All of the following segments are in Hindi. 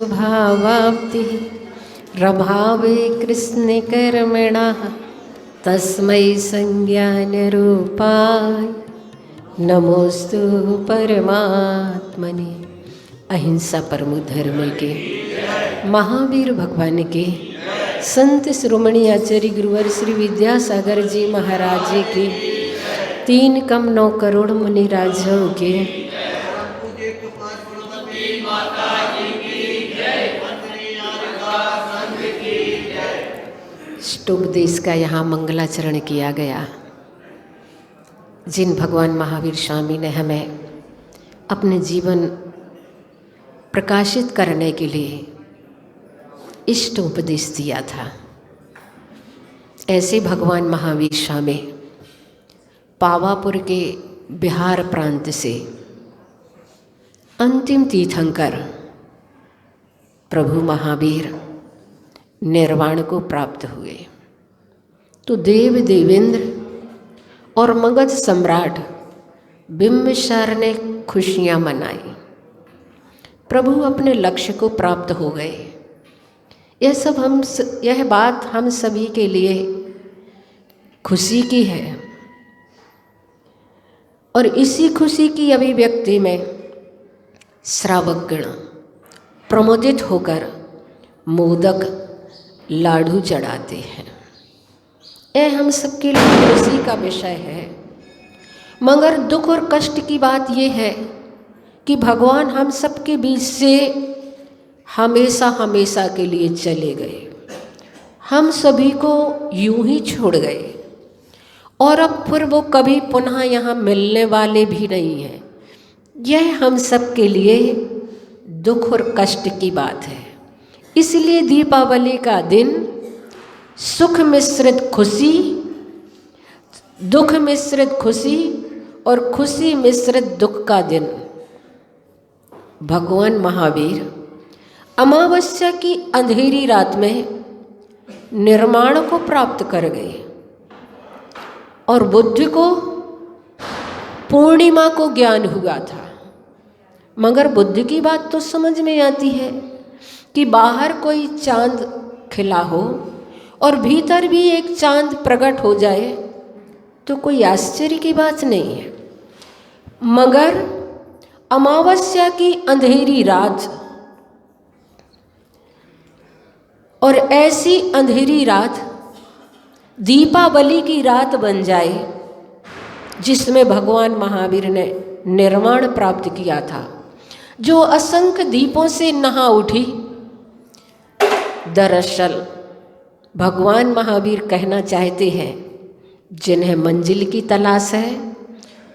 भावाप्ति रभावे कृष्ण कर्मणः तस्मै संज्ञानरूपाय नमोस्तु परमात्मने। अहिंसा परमो धर्म के महावीर भगवान के संत शिरोमणि आचार्य गुरुवर श्री विद्यासागर जी महाराज जी के 3,9 करोड़ मुनि राजाओं के इष्टोपदेश का यहाँ मंगलाचरण किया गया। जिन भगवान महावीर स्वामी ने हमें अपने जीवन प्रकाशित करने के लिए इष्ट उपदेश दिया था, ऐसे भगवान महावीर स्वामी पावापुर के बिहार प्रांत से अंतिम तीर्थंकर प्रभु महावीर निर्वाण को प्राप्त हुए। तो देव देवेंद्र और मगध सम्राट बिंबिसार ने खुशियां मनाई। प्रभु अपने लक्ष्य को प्राप्त हो गए। यह बात हम सभी के लिए खुशी की है और इसी खुशी की अभिव्यक्ति में श्रावकगण प्रमोदित होकर मोदक लाडू चढ़ाते हैं। यह हम सबके लिए खुशी का विषय है। मगर दुख और कष्ट की बात यह है कि भगवान हम सबके बीच से हमेशा हमेशा के लिए चले गए। हम सभी को यूं ही छोड़ गए और अब फिर वो कभी पुनः यहाँ मिलने वाले भी नहीं हैं। यह हम सबके लिए दुख और कष्ट की बात है। इसलिए दीपावली का दिन सुख मिश्रित खुशी, दुख मिश्रित खुशी और खुशी मिश्रित दुख का दिन। भगवान महावीर अमावस्या की अंधेरी रात में निर्वाण को प्राप्त कर गए और बुद्ध को पूर्णिमा को ज्ञान हुआ था। मगर बुद्ध की बात तो समझ में आती है कि बाहर कोई चांद खिला हो और भीतर भी एक चांद प्रकट हो जाए तो कोई आश्चर्य की बात नहीं है। मगर अमावस्या की अंधेरी रात और ऐसी अंधेरी रात दीपावली की रात बन जाए जिसमें भगवान महावीर ने निर्वाण प्राप्त किया था, जो असंख्य दीपों से नहा उठी। दरअसल भगवान महावीर कहना चाहते हैं, जिन्हें मंजिल की तलाश है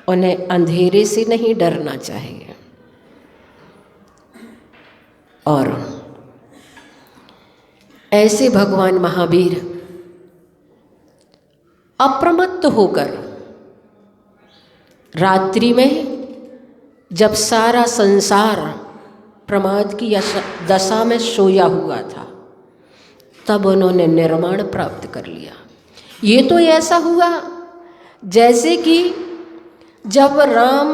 उन्हें अंधेरे से नहीं डरना चाहिए। और ऐसे भगवान महावीर अप्रमत्त होकर रात्रि में जब सारा संसार प्रमाद की दशा में सोया हुआ था तब उन्होंने निर्वाण प्राप्त कर लिया। ये तो ऐसा हुआ जैसे कि जब राम,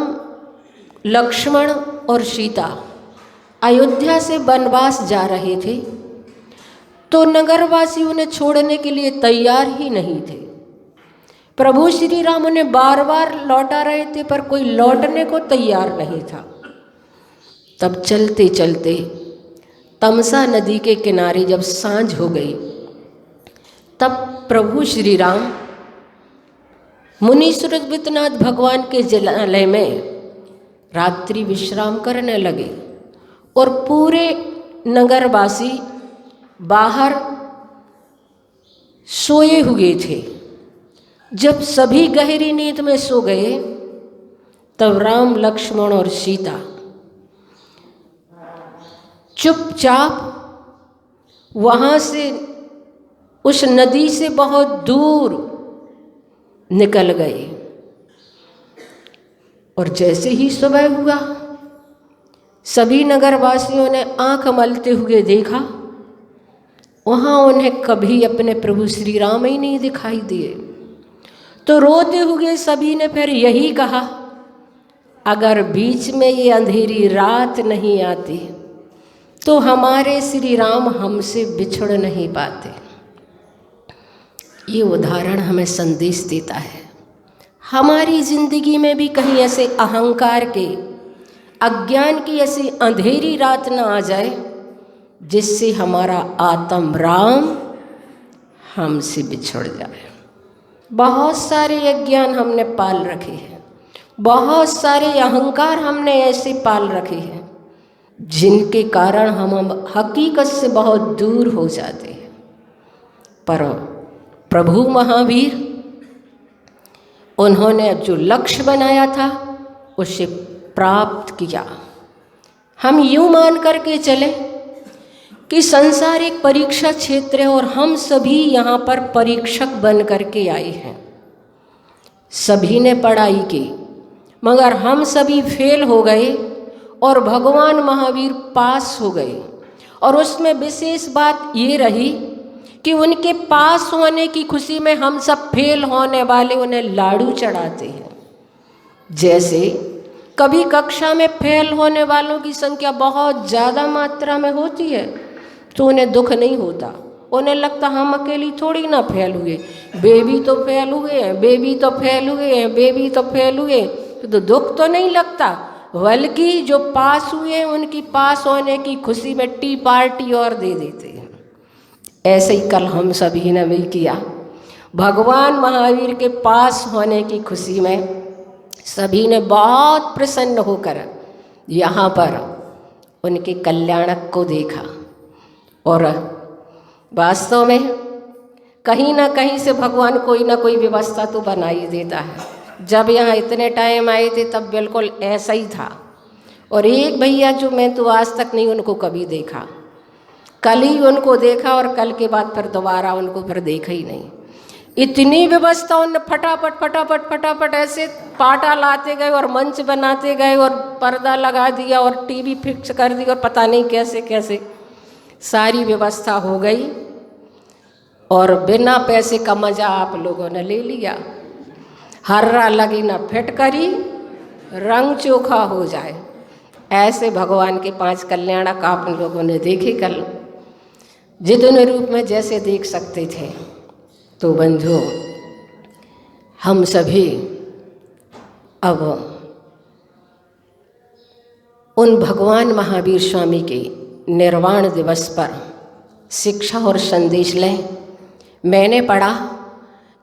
लक्ष्मण और सीता अयोध्या से वनवास जा रहे थे तो नगरवासी उन्हें छोड़ने के लिए तैयार ही नहीं थे। प्रभु श्री राम उन्हें बार बार लौटा रहे थे पर कोई लौटने को तैयार नहीं था। तब चलते चलते तमसा नदी के किनारे जब सांझ हो गई तब प्रभु श्री राम मुनि सुरद्वितनाथ भगवान के जलालय में रात्रि विश्राम करने लगे और पूरे नगरवासी बाहर सोए हुए थे। जब सभी गहरी नींद में सो गए तब राम, लक्ष्मण और सीता चुपचाप वहाँ से उस नदी से बहुत दूर निकल गए। और जैसे ही सुबह हुआ सभी नगरवासियों ने आंख मलते हुए देखा, वहाँ उन्हें कभी अपने प्रभु श्री राम ही नहीं दिखाई दिए। तो रोते हुए सभी ने फिर यही कहा, अगर बीच में ये अंधेरी रात नहीं आती तो हमारे श्री राम हमसे बिछड़ नहीं पाते। ये उदाहरण हमें संदेश देता है। हमारी जिंदगी में भी कहीं ऐसे अहंकार के, अज्ञान की ऐसी अंधेरी रात ना आ जाए जिससे हमारा आत्म राम हमसे बिछड़ जाए। बहुत सारे अज्ञान हमने पाल रखे हैं, बहुत सारे अहंकार हमने ऐसे पाल रखे हैं जिनके कारण हम हकीकत से बहुत दूर हो जाते हैं। पर प्रभु महावीर, उन्होंने जो लक्ष्य बनाया था उसे प्राप्त किया। हम यूँ मान करके चले कि संसार एक परीक्षा क्षेत्र है और हम सभी यहाँ पर परीक्षक बन करके आए हैं। सभी ने पढ़ाई की मगर हम सभी फेल हो गए और भगवान महावीर पास हो गए। और उसमें विशेष बात ये रही कि उनके पास होने की खुशी में हम सब फेल होने वाले उन्हें लाडू चढ़ाते हैं। जैसे कभी कक्षा में फेल होने वालों की संख्या बहुत ज़्यादा मात्रा में होती है तो उन्हें दुख नहीं होता, उन्हें लगता हम अकेली थोड़ी ना फेल हुए, बेबी तो फेल हुए हैं, बेबी तो फेल हुए हैं, बेबी तो फेल हुए, तो दुख तो नहीं लगता, बल्कि जो पास हुए हैं उनकी पास होने की खुशी में टी पार्टी और दे देते हैं। ऐसे ही कल हम सभी ने भी किया। भगवान महावीर के पास होने की खुशी में सभी ने बहुत प्रसन्न होकर यहाँ पर उनके कल्याणक को देखा। और वास्तव में कहीं ना कहीं से भगवान कोई ना कोई व्यवस्था तो बना ही देता है। जब यहाँ इतने टाइम आए थे तब बिल्कुल ऐसा ही था। और एक भैया जो मैं तो आज तक नहीं उनको कभी देखा, कल ही उनको देखा और कल के बाद फिर दोबारा उनको फिर देखा ही नहीं। इतनी व्यवस्था उन्होंने फटाफट ऐसे पाटा लाते गए और मंच बनाते गए और पर्दा लगा दिया और टीवी फिक्स कर दी और पता नहीं कैसे कैसे सारी व्यवस्था हो गई और बिना पैसे का मज़ा आप लोगों ने ले लिया। हर्रा लगी ना फिटकरी, रंग चोखा हो जाए। ऐसे भगवान के 5 कल्याणक आप लोगों ने देखे कल, जितने रूप में जैसे देख सकते थे। तो बंधुओं, हम सभी अब उन भगवान महावीर स्वामी के निर्वाण दिवस पर शिक्षा और संदेश लें। मैंने पढ़ा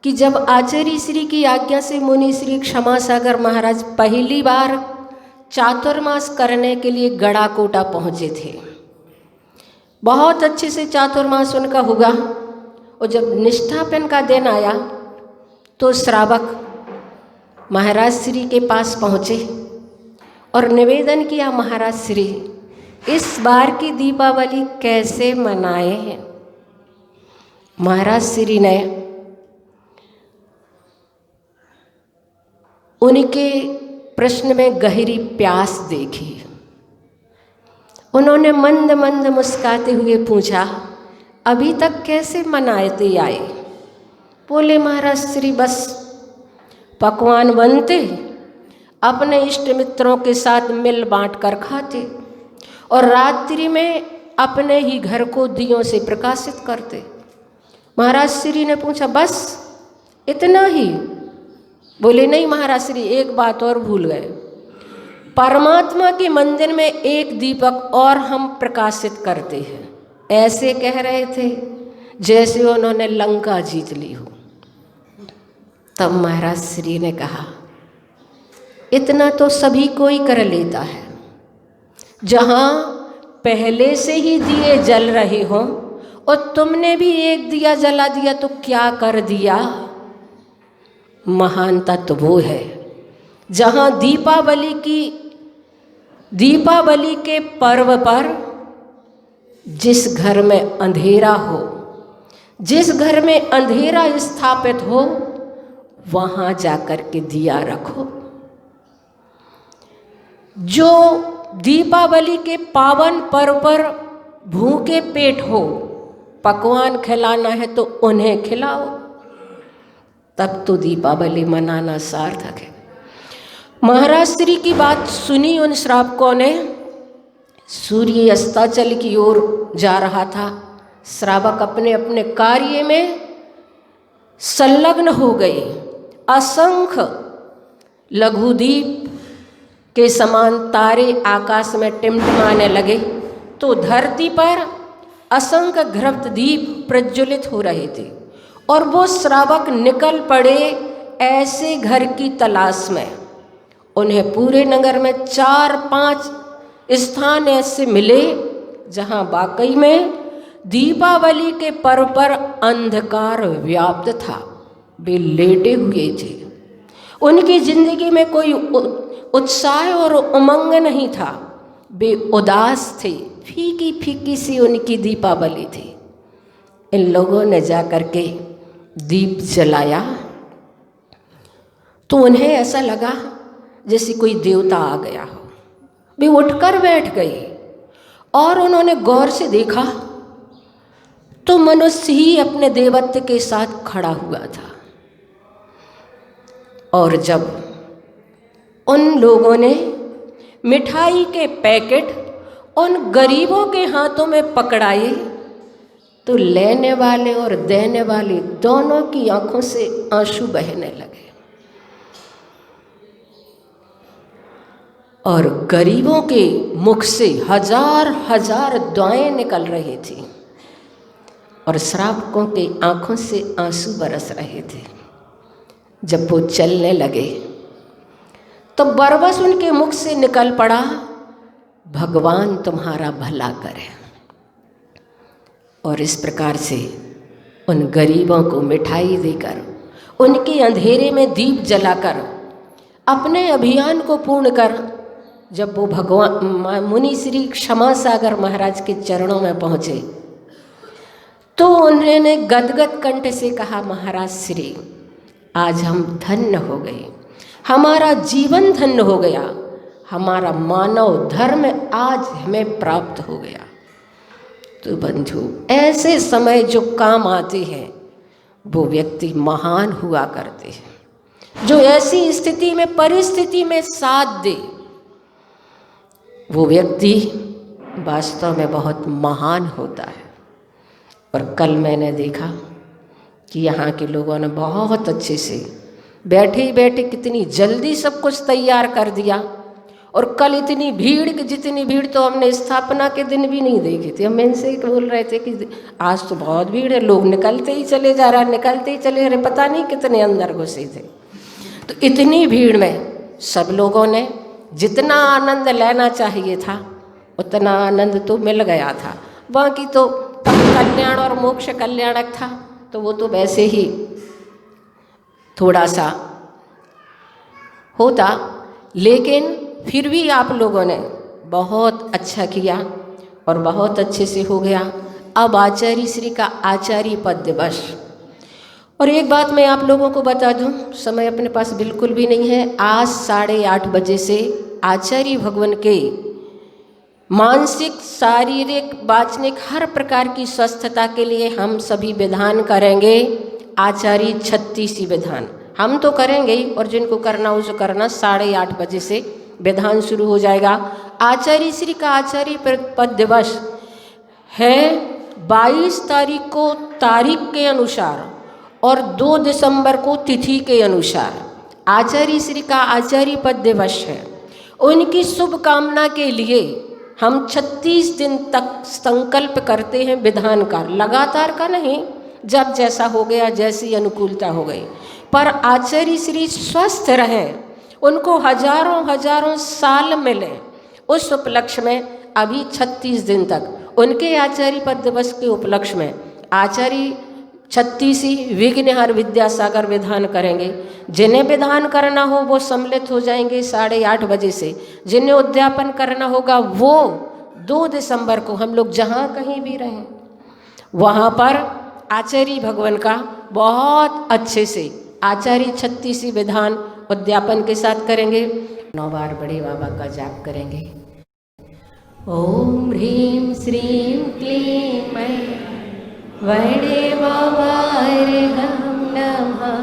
कि जब आचार्य श्री की आज्ञा से मुनि श्री क्षमा सागर महाराज पहली बार चातुर्मास करने के लिए गड़ाकोटा पहुँचे थे, बहुत अच्छे से चातुर्मास उनका हुआ। और जब निष्ठापन का दिन आया तो श्रावक महाराज श्री के पास पहुँचे और निवेदन किया, महाराज श्री इस बार की दीपावली कैसे मनाए हैं। महाराज श्री ने उनके प्रश्न में गहरी प्यास देखी। उन्होंने मंद मंद मुस्काते हुए पूछा, अभी तक कैसे मनाते आए। बोले, महाराज श्री बस पकवान बनते, अपने इष्ट मित्रों के साथ मिल बांट कर खाते और रात्रि में अपने ही घर को दियों से प्रकाशित करते। महाराज श्री ने पूछा, बस इतना ही। बोले, नहीं महाराज श्री, एक बात और भूल गए, परमात्मा के मंदिर में एक दीपक और हम प्रकाशित करते हैं। ऐसे कह रहे थे जैसे उन्होंने लंका जीत ली हो। तब महाराज श्री ने कहा, इतना तो सभी कोई कर लेता है, जहाँ पहले से ही दिए जल रहे हों और तुमने भी एक दिया जला दिया तो क्या कर दिया। महानता तो वो है जहाँ दीपावली के पर्व पर जिस घर में अंधेरा हो, जिस घर में अंधेरा स्थापित हो, वहाँ जाकर के दिया रखो। जो दीपावली के पावन पर्व पर भूखे पेट हो, पकवान खिलाना है तो उन्हें खिलाओ, तब तो दीपावली मनाना सार्थक है। महाराज श्री की बात सुनी उन श्रावकों ने। सूर्य अस्ताचल की ओर जा रहा था। श्रावक अपने अपने कार्य में संलग्न हो गए। असंख्य लघुदीप के समान तारे आकाश में टिमटिमाने लगे, तो धरती पर असंख्य घृत दीप प्रज्वलित हो रहे थे और वो श्रावक निकल पड़े ऐसे घर की तलाश में। उन्हें पूरे नगर में 4-5 स्थान ऐसे मिले जहाँ वाकई में दीपावली के पर्व पर अंधकार व्याप्त था। वे लेटे हुए थे। उनकी जिंदगी में कोई उत्साह और उमंग नहीं था। वे उदास थे। फीकी फीकी सी उनकी दीपावली थी। इन लोगों ने जाकर के दीप जलाया तो उन्हें ऐसा लगा जैसे कोई देवता आ गया हो। वे उठकर बैठ गए और उन्होंने गौर से देखा तो मनुष्य ही अपने देवत्व के साथ खड़ा हुआ था। और जब उन लोगों ने मिठाई के पैकेट उन गरीबों के हाथों में पकड़ाए तो लेने वाले और देने वाले दोनों की आंखों से आंसू बहने लगे। और गरीबों के मुख से हजार हजार दुआएं निकल रही थी और श्रावकों के आंखों से आंसू बरस रहे थे। जब वो चलने लगे तो बरबस उनके मुख से निकल पड़ा, भगवान तुम्हारा भला करे। और इस प्रकार से उन गरीबों को मिठाई देकर, उनके अंधेरे में दीप जलाकर, अपने अभियान को पूर्ण कर जब वो भगवान मुनि श्री क्षमा सागर महाराज के चरणों में पहुँचे तो उन्होंने गदगद कंठ से कहा, महाराज श्री आज हम धन्य हो गए, हमारा जीवन धन्य हो गया, हमारा मानव धर्म आज हमें प्राप्त हो गया। तो बंधु, ऐसे समय जो काम आते हैं वो व्यक्ति महान हुआ करते हैं। जो ऐसी स्थिति में, परिस्थिति में साथ दे वो व्यक्ति वास्तव में बहुत महान होता है। और कल मैंने देखा कि यहाँ के लोगों ने बहुत अच्छे से बैठे ही बैठे कितनी जल्दी सब कुछ तैयार कर दिया। और कल इतनी भीड़ कि जितनी भीड़ तो हमने स्थापना के दिन भी नहीं देखी थी। हम इनसे बोल रहे थे कि आज तो बहुत भीड़ है, लोग निकलते ही चले जा रहा, निकलते ही चले रहे, पता नहीं कितने अंदर घुसे थे। तो इतनी भीड़ में सब लोगों ने जितना आनंद लेना चाहिए था उतना आनंद तो मिल गया था। बाकी तो कल्याण और मोक्ष कल्याणक था तो वो तो वैसे ही थोड़ा सा होता, लेकिन फिर भी आप लोगों ने बहुत अच्छा किया और बहुत अच्छे से हो गया। अब आचार्य श्री का आचार्य पद दिवस। और एक बात मैं आप लोगों को बता दूं, समय अपने पास बिल्कुल भी नहीं है। आज 8:30 बजे से आचार्य भगवान के मानसिक, शारीरिक, वाचनिक हर प्रकार की स्वस्थता के लिए हम सभी विधान करेंगे। आचार्य 36 विधान हम तो करेंगे और जिनको करना हो उसे करना। 8:30 बजे से विधान शुरू हो जाएगा। आचार्य श्री का आचार्य पद दिवस है 22 तारीख को तारीख के अनुसार और 2 दिसंबर को तिथि के अनुसार आचार्य श्री का आचार्य पद दिवस है। उनकी शुभकामना के लिए हम 36 दिन तक संकल्प करते हैं विधान का, लगातार का नहीं, जब जैसा हो गया, जैसी अनुकूलता हो गई। पर आचार्य श्री स्वस्थ रहें, उनको हजारों हजारों साल मिले, उस उपलक्ष्य में अभी 36 दिन तक उनके आचार्य पद दिवस के उपलक्ष्य में आचार्य 36 विघ्नहर विद्यासागर विधान करेंगे। जिन्हें विधान करना हो वो सम्मिलित हो जाएंगे 8:30 बजे से। जिन्हें उद्यापन करना होगा वो 2 दिसंबर को हम लोग जहाँ कहीं भी रहें वहाँ पर आचार्य भगवान का बहुत अच्छे से आचार्य 36 विधान उद्यापन के साथ करेंगे। 9 बार बड़े बाबा का जाप करेंगे। ओम ह्रीं श्रीं क्लीं मैं बड़े बाबा रे हम नमः।